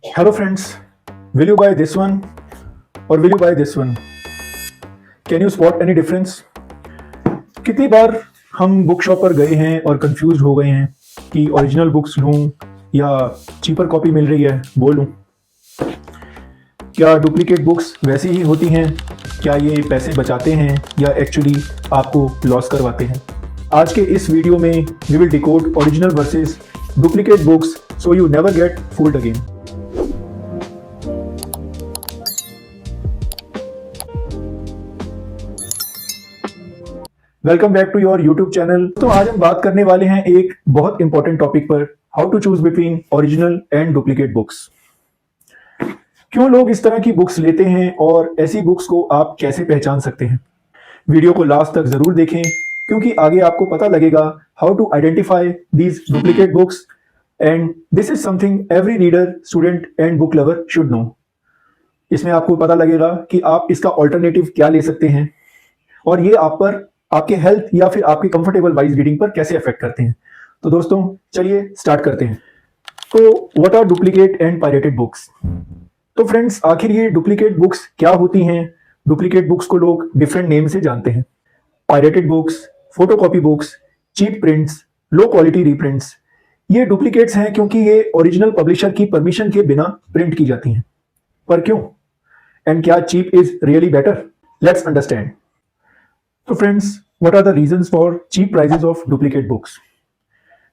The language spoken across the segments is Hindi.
Hello friends, will you buy this one or will you buy this one? Can you spot any difference? कितनी बार हम बुक शॉप पर गए हैं और कंफ्यूज हो गए हैं कि ओरिजिनल बुक्स लूं या चीपर कॉपी मिल रही है वो लूं। क्या डुप्लीकेट बुक्स वैसी ही होती हैं? क्या ये पैसे बचाते हैं या एक्चुअली आपको लॉस करवाते हैं? आज के इस वीडियो में we will decode original versus duplicate books so you never get fooled again. Welcome back to your YouTube channel. तो आज हम बात करने वाले हैं एक बहुत इंपॉर्टेंट टॉपिक पर, how to choose between original and duplicate books. क्यों लोग इस तरह की बुक्स लेते हैं और ऐसी बुक्स को आप कैसे पहचान सकते हैं? वीडियो को लास्ट तक जरूर देखें क्योंकि आगे आपको पता लगेगा how to identify these duplicate books and this is something every reader, student and book lover should know. इसमें आपको पता लगेगा कि आप इसका ऑल्टरनेटिव क्या ले सकते हैं और ये आप पर, आपके हेल्थ या फिर आपके कंफर्टेबल वाइज रीडिंग पर कैसे अफेक्ट करते हैं। तो दोस्तों चलिए स्टार्ट करते हैं। तो what are duplicate and pirated books? तो फ्रेंड्स, आखिर ये डुप्लीकेट बुक्स क्या होती हैं? डुप्लीकेट बुक्स को लोग डिफरेंट नेम से जानते हैं। Pirated books, photocopy books, cheap prints, low quality reprints. ये डुप्लीकेट्स हैं क्योंकि ये ओरिजिनल पब्लिशर की परमिशन के बिना प्रिंट की जाती हैं। पर क्यों? एंड क्या cheap is really better? Let's understand. तो friends, what are the reasons for cheap prices of duplicate books?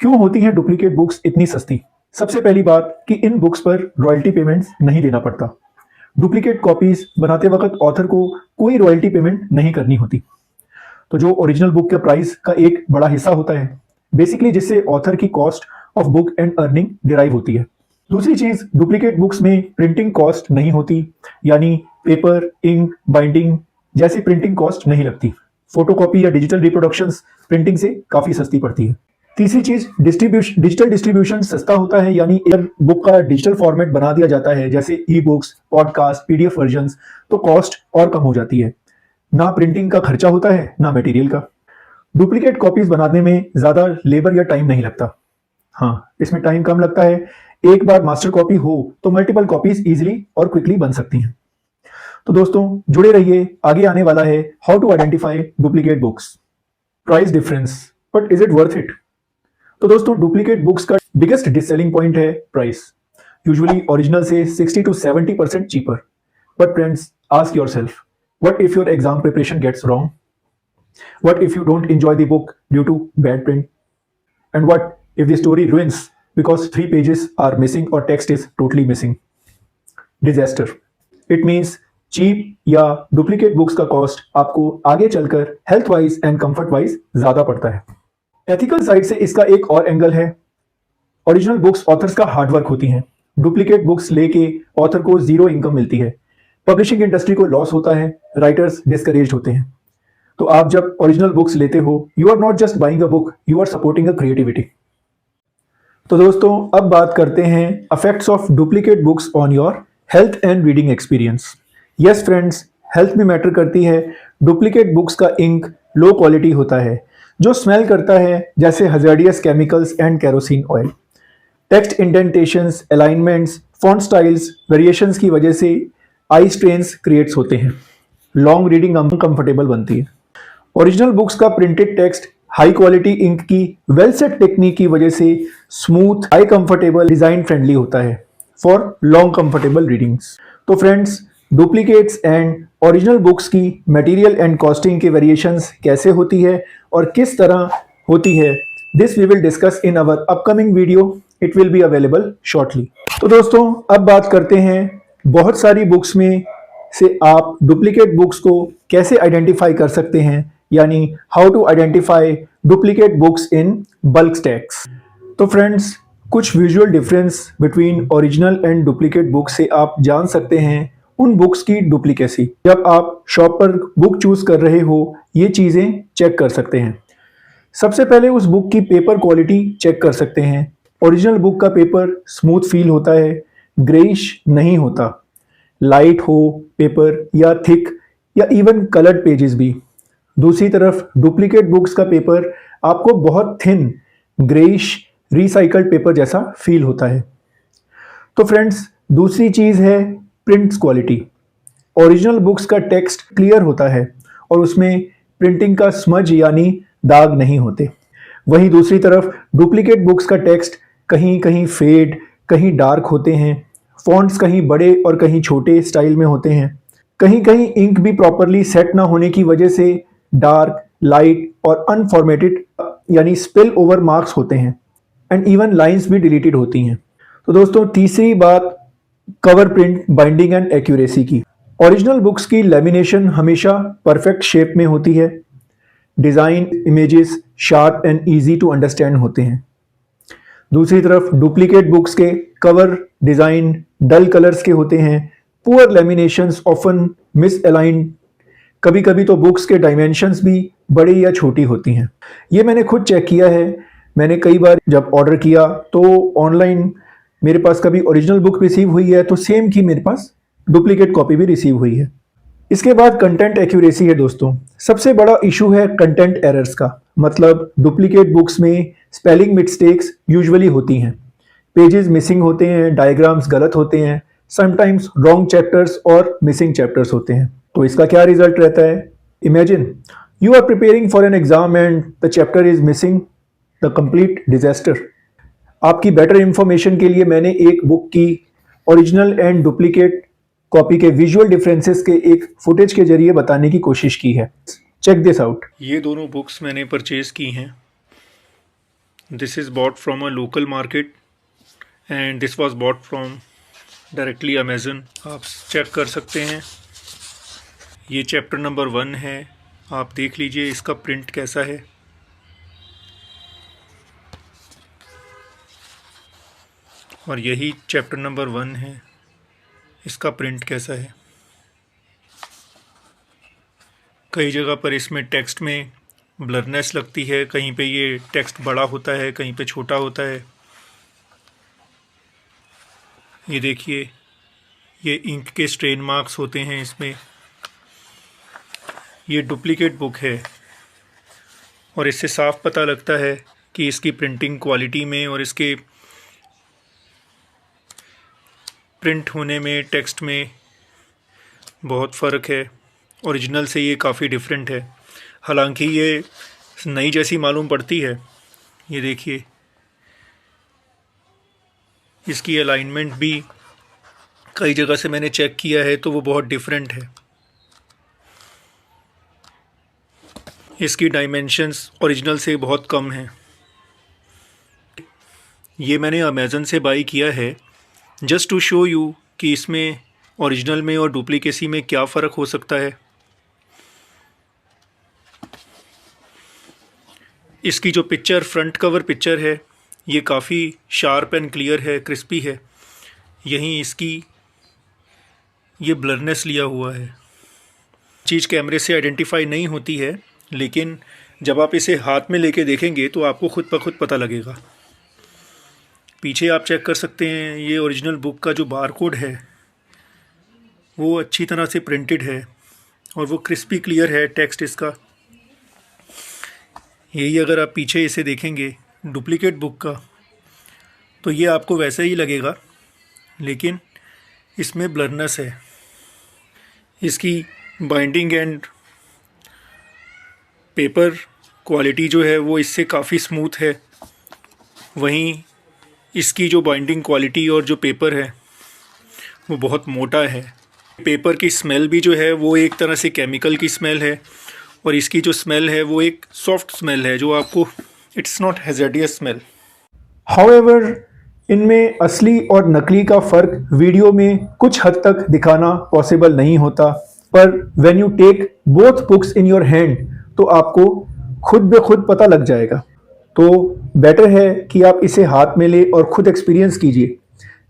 क्यों होती हैं डुप्लीकेट बुक्स इतनी सस्ती? सबसे पहली बात कि इन बुक्स पर रॉयल्टी पेमेंट्स नहीं देना पड़ता। डुप्लीकेट कॉपीज बनाते वक्त ऑथर को कोई रॉयल्टी पेमेंट नहीं करनी होती। तो जो ओरिजिनल बुक के प्राइस का एक बड़ा हिस्सा होता है बेसिकली, जिससे ऑथर की cost of book and earning derive होती है। दूसरी चीज, डुप्लीकेट बुक्स में प्रिंटिंग कॉस्ट नहीं होती, यानी पेपर, इंक, बाइंडिंग जैसी प्रिंटिंग कॉस्ट नहीं लगती। फोटोकॉपी या डिजिटल रिप्रोडक्शंस प्रिंटिंग से काफी सस्ती पड़ती है। तीसरी चीज, डिजिटल डिस्ट्रीब्यूशन सस्ता होता है, यानी अगर बुक का डिजिटल फॉर्मेट बना दिया जाता है जैसे e books, podcast, PDF versions, तो कॉस्ट और कम हो जाती है। ना प्रिंटिंग का खर्चा होता है ना मटेरियल का। डुप्लीकेट कॉपीज बनाने में ज्यादा लेबर या टाइम नहीं लगता। हाँ, इसमें टाइम कम लगता है। एक बार मास्टर कॉपी हो तो मल्टीपल कॉपीज इजिली और क्विकली बन सकती हैं। तो दोस्तों जुड़े रहिए, आगे आने वाला है how to identify duplicate books. Price difference, but is it worth it? तो दोस्तों, डुप्लीकेट बुक्स का बिगेस्ट डिससेलिंग पॉइंट है प्राइस। यूजुअली ओरिजिनल से 60 to 70% cheaper. But friends, ask yourself, what if your exam preparation gets wrong? What if you don't enjoy the book due to bad print? And what if the story ruins because 3 pages are missing or text is totally missing? Disaster. It means cheap या डुप्लीकेट बुक्स का कॉस्ट आपको आगे चलकर health wise and comfort wise ज्यादा पड़ता है। एथिकल साइड से इसका एक और एंगल है। ओरिजिनल बुक्स ऑथर्स का हार्डवर्क होती हैं। डुप्लीकेट बुक्स लेके ऑथर को जीरो इनकम मिलती है। पब्लिशिंग इंडस्ट्री को लॉस होता है, राइटर्स डिस्करेज्ड होते हैं। तो आप जब ओरिजिनल बुक्स लेते हो, you are not just buying a book, you are supporting a creativity. तो दोस्तों, अब बात करते हैं effects of duplicate books on your health and reading experience. Yes friends, health भी मैटर करती है। डुप्लीकेट बुक्स का इंक लो क्वालिटी होता है जो स्मेल करता है, जैसे hazardous chemicals and kerosene oil. Text indentations, alignments, font styles variations की वजह से आई स्ट्रेन्स क्रिएट्स होते हैं। लॉन्ग रीडिंग अनकंफर्टेबल बनती है। ओरिजिनल बुक्स का printed text high quality ink की वेल सेट टेक्निक की वजह से smooth, high comfortable, design friendly होता है फॉर लॉन्ग कंफर्टेबल रीडिंग्स। तो friends, duplicates and original books की मटेरियल एंड कॉस्टिंग के वेरिएशंस कैसे होती है और किस तरह होती है, this we will discuss in our upcoming video. It will be available shortly. तो दोस्तों, अब बात करते हैं बहुत सारी बुक्स में से आप डुप्लीकेट बुक्स को कैसे आइडेंटिफाई कर सकते हैं, यानी how to identify duplicate books in bulk stacks. तो फ्रेंड्स, कुछ visual difference between original and duplicate books से आप जान सकते हैं उन बुक्स की डुप्लीकेसी। जब आप शॉप पर बुक चूज कर रहे हो, ये चीजें चेक कर सकते हैं। सबसे पहले उस बुक की पेपर क्वालिटी चेक कर सकते हैं। ओरिजिनल बुक का पेपर स्मूथ फील होता है, ग्रेइश नहीं होता। लाइट हो पेपर या थिक या इवन कलर्ड पेजेस भी। दूसरी तरफ डुप्लीकेट बुक्स का पेपर आपको बहुत थिन, ग्रेइश, रिसाइकल्ड पेपर जैसा फील होता है। तो फ्रेंड्स, दूसरी चीज़ है प्रिंट क्वालिटी। ओरिजिनल बुक्स का टेक्स्ट क्लियर होता है और उसमें प्रिंटिंग का स्मज यानी दाग नहीं होते। वहीं दूसरी तरफ डुप्लीकेट बुक्स का टेक्स्ट कहीं कहीं फेड, कहीं डार्क होते हैं, फॉन्ट्स कहीं बड़े और कहीं छोटे स्टाइल में होते हैं, कहीं कहीं इंक भी प्रॉपरली सेट ना होने की वजह से डार्क, लाइट और अनफॉर्मेटेड यानी स्पिल ओवर मार्क्स होते हैं एंड इवन लाइंस भी डिलीटेड होती हैं। तो दोस्तों तीसरी बात cover print, binding and accuracy की। ओरिजिनल बुक्स की लेमिनेशन हमेशा परफेक्ट शेप में होती है, design, images sharp and easy to understand होते हैं। दूसरी तरफ डुप्लीकेट बुक्स के कवर डिज़ाइन डल कलर्स के होते हैं, poor laminations often misaligned, कभी कभी तो बुक्स के डायमेंशंस भी बड़ी या छोटी होती हैं। ये मैंने खुद चेक किया है। मैंने कई बार जब ऑर्डर किया तो ऑनलाइन मेरे पास कभी ओरिजिनल बुक रिसीव हुई है तो सेम की मेरे पास डुप्लीकेट कॉपी भी रिसीव हुई है। इसके बाद कंटेंट एक्यूरेसी है दोस्तों। सबसे बड़ा इशू है कंटेंट एरर्स का, मतलब डुप्लीकेट बुक्स में स्पेलिंग मिस्टेक्स यूजुअली होती हैं, पेजेस मिसिंग होते हैं, डायग्राम्स गलत होते हैं, समटाइम्स रॉन्ग चैप्टर्स और मिसिंग चैप्टर्स होते हैं। तो इसका क्या रिजल्ट रहता है? Imagine you are preparing for an exam and the chapter is missing, the complete disaster. आपकी बेटर इंफॉर्मेशन के लिए मैंने एक बुक की ओरिजिनल एंड डुप्लीकेट कॉपी के विजुअल डिफरेंसेस के एक फुटेज के जरिए बताने की कोशिश की है। Check this out. ये दोनों बुक्स मैंने परचेज़ की हैं। This is bought from a local market and this was bought from directly Amazon. आप चेक कर सकते हैं। ये चैप्टर नंबर 1 है, आप देख लीजिए इसका प्रिंट कैसा है। और यही चैप्टर नंबर 1 है, इसका प्रिंट कैसा है। कई जगह पर इसमें टेक्स्ट में ब्लरनेस लगती है, कहीं पे ये टेक्स्ट बड़ा होता है, कहीं पे छोटा होता है। ये देखिए, ये इंक के स्ट्रेन मार्क्स होते हैं इसमें। ये डुप्लीकेट बुक है और इससे साफ पता लगता है कि इसकी प्रिंटिंग क्वालिटी में और इसके प्रिंट होने में, टेक्स्ट में बहुत फ़र्क है। ओरिजिनल से ये काफ़ी डिफरेंट है, हालांकि ये नई जैसी मालूम पड़ती है। ये देखिए, इसकी अलाइनमेंट भी कई जगह से मैंने चेक किया है तो वो बहुत डिफरेंट है। इसकी डायमेंशंस ओरिजिनल से बहुत कम हैं। ये मैंने अमेज़न से बाई किया है जस्ट टू शो यू कि इसमें ओरिजिनल में और डुप्लीकेसी में क्या फ़र्क हो सकता है। इसकी जो पिक्चर, फ्रंट कवर पिक्चर है, ये काफ़ी शार्प एंड क्लियर है, क्रिस्पी है। यहीं इसकी ये ब्लरनेस लिया हुआ है। चीज़ कैमरे से आइडेंटिफाई नहीं होती है, लेकिन जब आप इसे हाथ में लेके देखेंगे तो आपको खुद ब खुद पता लगेगा। पीछे आप चेक कर सकते हैं, ये ओरिजिनल बुक का जो बारकोड है वो अच्छी तरह से प्रिंटेड है और वो क्रिस्पी क्लियर है टेक्स्ट इसका। यही अगर आप पीछे इसे देखेंगे डुप्लीकेट बुक का तो ये आपको वैसा ही लगेगा, लेकिन इसमें ब्लरनेस है। इसकी बाइंडिंग एंड पेपर क्वालिटी जो है वो इससे काफ़ी स्मूथ है। वहीं इसकी जो बाइंडिंग क्वालिटी और जो पेपर है वो बहुत मोटा है। पेपर की स्मेल भी जो है वो एक तरह से केमिकल की स्मेल है और इसकी जो स्मेल है वो एक सॉफ्ट स्मेल है जो आपको, it's not hazardous smell. However इनमें असली और नकली का फ़र्क वीडियो में कुछ हद तक दिखाना पॉसिबल नहीं होता, पर when you take both books in your hand तो आपको खुद ब खुद पता लग जाएगा। तो बेटर है कि आप इसे हाथ में ले और ख़ुद एक्सपीरियंस कीजिए।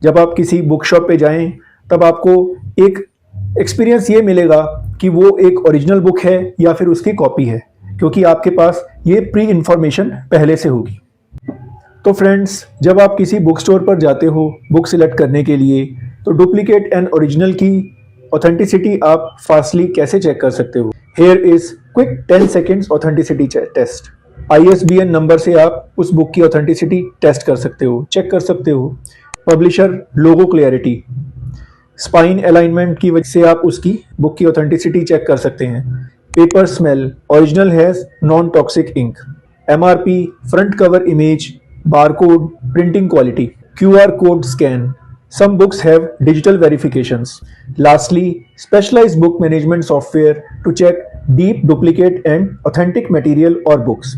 जब आप किसी बुक शॉप पे जाएं तब आपको एक एक्सपीरियंस ये मिलेगा कि वो एक ओरिजिनल बुक है या फिर उसकी कॉपी है, क्योंकि आपके पास ये प्री इन्फॉर्मेशन पहले से होगी। तो फ्रेंड्स, जब आप किसी बुक स्टोर पर जाते हो बुक सिलेक्ट करने के लिए, तो डुप्लीकेट एंड ओरिजिनल की ऑथेंटिसिटी आप फास्टली कैसे चेक कर सकते हो? Here is quick 10 seconds authenticity test. ISBN number से आप उस बुक की ऑथेंटिसिटी टेस्ट कर सकते हो, चेक कर सकते हो। पब्लिशर लोगो क्लियरिटी, स्पाइन अलाइनमेंट की वजह से आप उसकी बुक की ऑथेंटिसिटी चेक कर सकते हैं। Paper smell, original has non toxic ink. MRP, front cover image, barcode, printing quality, QR code scan. Some books have digital verifications. Lastly, specialized book management software to check deep duplicate and authentic material or books.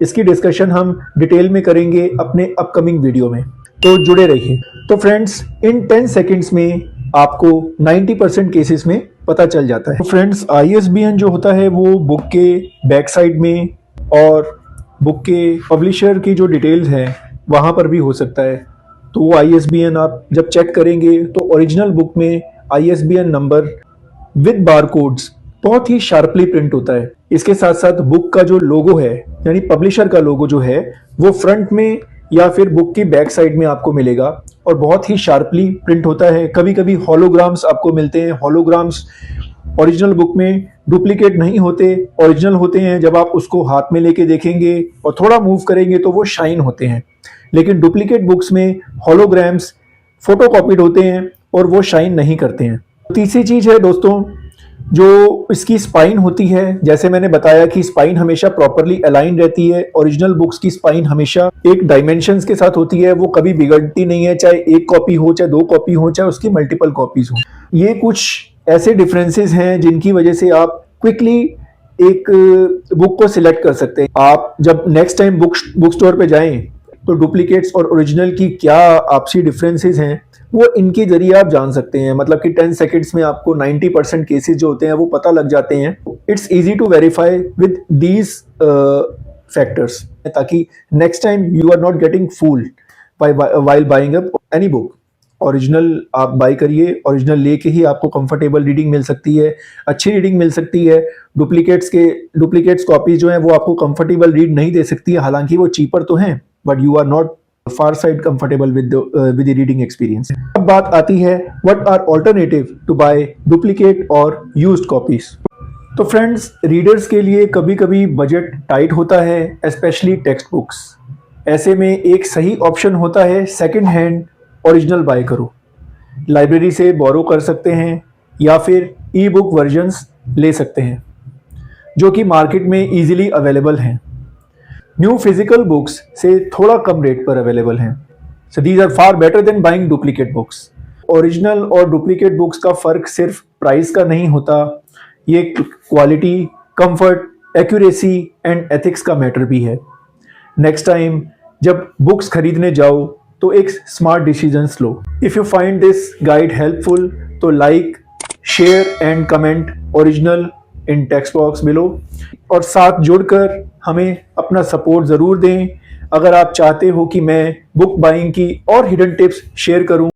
इसकी डिस्कशन हम डिटेल में करेंगे अपने अपकमिंग वीडियो में, तो जुड़े रहिए। तो फ्रेंड्स, इन 10 सेकेंड्स में आपको 90% केसेस में पता चल जाता है। तो फ्रेंड्स, ISBN जो होता है वो बुक के बैक साइड में और बुक के पब्लिशर की जो डिटेल्स हैं वहाँ पर भी हो सकता है। तो वो ISBN आप जब चेक करेंगे तो ओरिजिनल बुक में ISBN नंबर विद बारकोड्स बहुत ही शार्पली प्रिंट होता है। इसके साथ साथ बुक का जो लोगो है, यानी पब्लिशर का लोगो जो है, वो फ्रंट में या फिर बुक की बैक साइड में आपको मिलेगा और बहुत ही शार्पली प्रिंट होता है। कभी कभी हॉलोग्राम्स आपको मिलते हैं। हॉलोग्राम्स ओरिजिनल बुक में डुप्लीकेट नहीं होते, ओरिजिनल होते हैं। जब आप उसको हाथ में लेके देखेंगे और थोड़ा मूव करेंगे तो वो शाइन होते हैं। लेकिन डुप्लीकेट बुक्स में हॉलोग्राम्स फोटोकॉपीड होते हैं और वो शाइन नहीं करते हैं। तीसरी चीज़ है दोस्तों, जो इसकी स्पाइन होती है, जैसे मैंने बताया कि स्पाइन हमेशा प्रॉपरली अलाइन रहती है। ओरिजिनल बुक्स की स्पाइन हमेशा एक डायमेंशंस के साथ होती है, वो कभी बिगड़ती नहीं है, चाहे एक कॉपी हो, चाहे 2 कॉपी हो, चाहे उसकी मल्टीपल कॉपीज हो। ये कुछ ऐसे डिफरेंसेस हैं जिनकी वजह से आप क्विकली एक बुक को सिलेक्ट कर सकते हैं। आप जब नेक्स्ट टाइम बुक स्टोर पे जाएं तो डुप्लीकेट्स और ओरिजिनल की क्या आपसी डिफरेंसेस हैं वो इनके जरिए आप जान सकते हैं। मतलब कि 10 सेकेंड्स में आपको 90% केसेस जो होते हैं वो पता लग जाते हैं। It's easy to verify with these factors, ताकि next time you are not getting fooled while buying up any book. Original आप बाई करिए, ओरिजिनल लेके ही आपको कंफर्टेबल रीडिंग मिल सकती है, अच्छी रीडिंग मिल सकती है। डुप्लीकेट्स कॉपीज जो हैं वो आपको कंफर्टेबल रीड नहीं दे सकती है, हालांकि वो चीपर तो हैं, but you are not far side comfortable with the reading experience. अब बात आती है what are alternative to buy duplicate or used copies. तो फ्रेंड्स, रीडर्स के लिए कभी कभी बजट टाइट होता है, स्पेशली टेक्स्ट बुक्स। ऐसे में एक सही ऑप्शन होता है सेकंड हैंड ओरिजिनल बाय करो। लाइब्रेरी से बोरो कर सकते हैं या फिर ई बुक वर्जन्स ले सकते हैं जो कि मार्केट में इजीली अवेलेबल हैं। न्यू फिजिकल बुक्स से थोड़ा कम रेट पर अवेलेबल हैं। So these are far better than buying duplicate books. Original और डुप्लीकेट बुक्स का फ़र्क सिर्फ प्राइस का नहीं होता, ये quality, comfort, accuracy and ethics का मैटर भी है। नेक्स्ट टाइम जब बुक्स खरीदने जाओ तो एक स्मार्ट डिसीजंस लो। If you find this guide helpful तो like, share and comment original in text box below और साथ जुड़कर हमें अपना सपोर्ट ज़रूर दें। अगर आप चाहते हो कि मैं बुक बाइंग की और हिडन टिप्स शेयर करूं